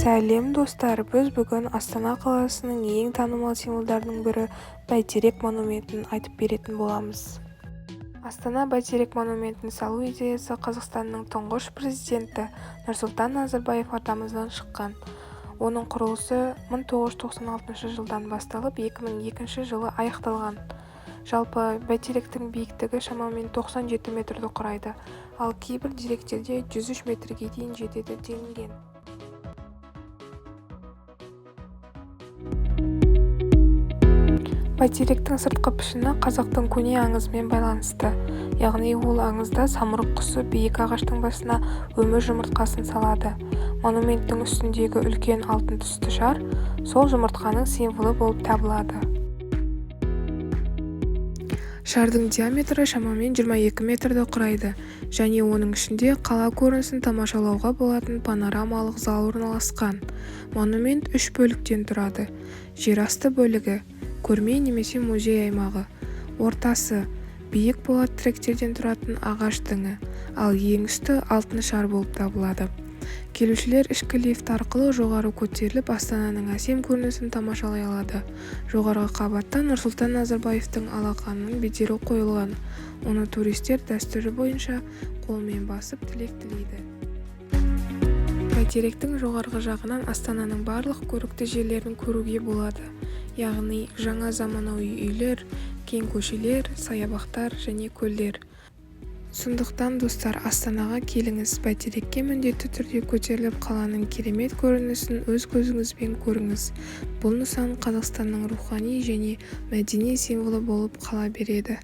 Сәлем достар, біз бүгін Астана қаласының ең танымал символдарының бірі Бәйтерек монументін айтып беретін боламыз. Астана Бәйтерек монументін салу идеясы Қазақстанның тұңғыш президенті Нұрсұлтан Назарбаев атамыздан шыққан. Оның құрылысы 1996 жылдан басталып 2002 жылы аяқталған. Жалпы Бәйтеректің биіктігі шамамен 97 метрді құрайды, ал кейбір деректерде 103 метрге дейін жетеді делінген. Бәйтеректің сыртқы пішіні қазақтың көне аңызымен байланысты, яғни ол аңызда самұрық құсы биік ағаштың басына өмір жұмыртқасын салады. Монументтің үстіндегі үлкен алтын түсті шар сол жұмыртқаның символы болып табылады. Шардың диаметрі шамамен 22 метрді құрайды, және оның ішінде қала көрінісін тамашалауға болатын панорамалық зал орналасқан. Монумент 3 бөліктен тұрады. Жерасты бөлігі, көрме немесе музей аймағы, ортасы биік болат тіректерден тұратын ағаш діңі, ал ең үсті алтын шар болып табылады. Келушілер ішкі лифт арқылы жоғары көтеріліп Астананың әсем көрінісін тамашалай алады. Жоғарғы қабатта Нұрсұлтан Назарбаевтың алақанының бедері қойылған. Оны туристер дәстүрі бойынша қолмен басып тілек тілейді. Бәйтеректің жоғарғы жағынан Астананың барлық көрікті жерлерін көруге болады, яғни жаңа заманауи үйлер, кең көшелер, саябақтар және көлдер. Сондықтан достар, Астанаға келіңіз, Бәйтерекке міндетті түрде көтеріліп қаланың керемет көрінісін өз көзіңізбен көріңіз. Бұл нысан Қазақстанның рухани және мәдени символы болып қала береді.